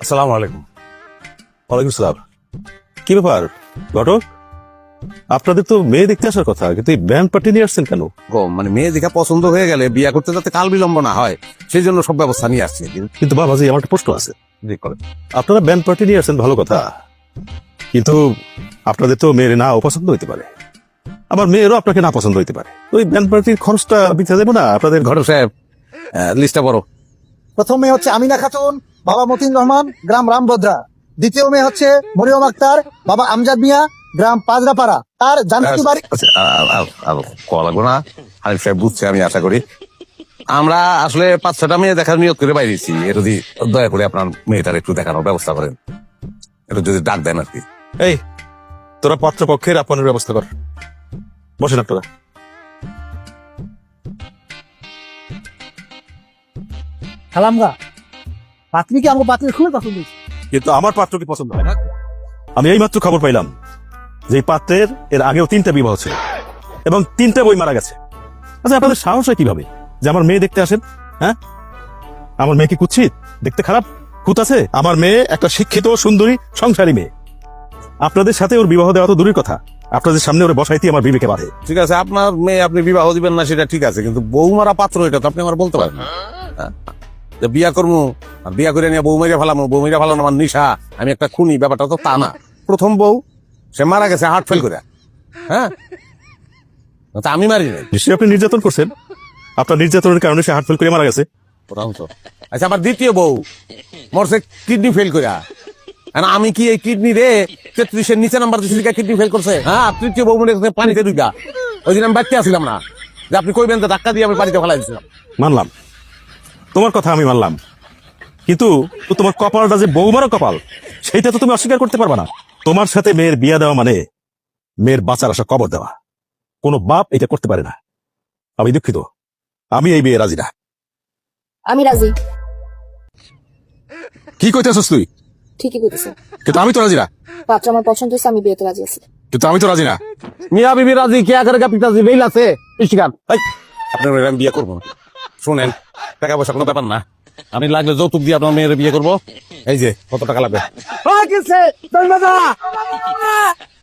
আসসালামু আলাইকুম। ওয়ালাইকুম সালাম। কি ব্যাপার ঘটক, আপনাদের তো মেয়ে দেখতে আসার কথা, কিন্তু এই ব্যান্ড পার্টি নিয়ে আসছেন কেন? মানে মেয়ে দেখা পছন্দ হয়ে গেলে বিয়ে করতে যাতে কাল বিলম্ব না হয় সেই জন্য সব ব্যবস্থা নিয়ে আসছি। কিন্তু বাবাজি, আমার একটা প্রশ্ন আছে। আপনারা ব্যান্ড পার্টি নিয়ে আসছেন ভালো কথা, কিন্তু আপনাদের তো মেয়ের না অপছন্দ হইতে পারে, আবার মেয়েরও আপনাকে না পছন্দ হইতে পারে। ওই ব্যান্ড পার্টির খরচটা দিতে দেবো না আপনাদের ঘটক সাহেব? লিস্টটা বড়। প্রথম মেয়ে হচ্ছে আমিনা খাতুন, বাবা মতিন রহমান, গ্রাম রামভদ্রা। দ্বিতীয় মেয়ে হচ্ছে মরিয়ম আক্তার, বাবা আমজাদ মিয়া, গ্রাম পাজরাপাড়া, তার জানকি বাড়ি। কল লাগবো না, হানিফ সাহেব বুঝছে আমি আশা করি। আমরা আসলে 5-6টা মেয়ে দেখার নিয়োগ করে বাইরেছি। এটা যদি দয়া করে আপনার মেয়েটার একটু দেখানোর ব্যবস্থা করেন, এটা যদি ডাক দেন আর কি। এই তোরা পাত্রপক্ষের আপনার ব্যবস্থা কর, বসেন আপনারা। খালামগা পাত্রী কি আমাকে পাত্রী খুবই পছন্দ হয়েছে। কিন্তু আমার পাত্র কি পছন্দ হয় না? আমি এই মাত্র খবর পাইলাম যে এই পাত্রের এর আগেও 3টা বিবাহ ছিল এবং 3টা বই মারা গেছে। আচ্ছা, আপনাদের সাহস হয় কিভাবে যে আমার মেয়ে দেখতে আসেন? হ্যাঁ, আমার মেয়ে কি কুৎসিত, দেখতে খারাপ, খুঁত আছে? আমার মেয়ে একটা শিক্ষিত সুন্দরী সংসারী মেয়ে। আপনাদের সাথে ওর বিবাহ দেওয়া তো দূরের কথা, আপনাদের সামনে ওরে বসাইতে আমার বিবেকে বাধে। ঠিক আছে, আপনার মেয়ে আপনি বিবাহ দিবেন না সেটা ঠিক আছে, কিন্তু বৌমারা পাত্র এটা তো আপনি আমার বলতে পারেন না। হ্যাঁ? যে বিয়া করবো আর বিয়া করে নিয়ে বউ মেরে ফেলামো, বউ মেরে ফেলানো আমার নিশা, আমি একটা খুনি, ব্যাপারটা তো তা না। প্রথম বউ সে মারা গেছে হার্ট ফেল করে। হ্যাঁ, তা আমি মারি নাই। নিশ্চয়ই আপনি নির্যাতন করছেন, আপনার নির্যাতনের কারণে সে হার্ট ফেল করে মারা গেছে। প্রথমত আচ্ছা, আবার দ্বিতীয় বউ মরছে কিডনি ফেল করে। আমি কি এই কিডনি রে 33-এর নিচে নাম্বার দিচ্ছি, কিডনি ফেল করছে? হ্যাঁ, তৃতীয় বউ মনে করছে পানিতে ডুইবা। ওই দিন আমি বাড়তে আসছিলাম না, যে আপনি কইবেন তো ধাক্কা দিয়ে আমি পানিতে ফেলাই দিচ্ছিলাম। মানলাম, তোমার কথা আমি মানলাম, কিন্তু তোমার কপালটা যে বৌমারও কপাল, সেইটা তো তুমি অস্বীকার করতে পারবা না। তোমার সাথে মেয়ের বিয়া দেওয়া মানে মেয়ের বাঁচার আশা কবর দেওয়া। কোনো বাপ এটা করতে পারে না। আমি দুঃখিত, আমি এই বিয়ে রাজি না। আমি রাজি। কি কইতেছস তুই? ঠিকই কইতেছে। কিন্তু আমি তো রাজি না। পাত্র আমার পছন্দ হয়েছে, আমি বিয়েতে রাজি আছি। কিন্তু আমি তো রাজি না। মিয়া বিবি রাজি, কে আকারে পিতাজি বেইল আছে ইশিকার। আপনার মেয়ের আমি বিয়ে করবো না। শুনেন, টাকা পয়সা কোনো ব্যাপার না, আমি লাগলে যৌতুক দিয়ে আপনার মেয়ের বিয়ে করবো। এই যে কত টাকা লাগবে?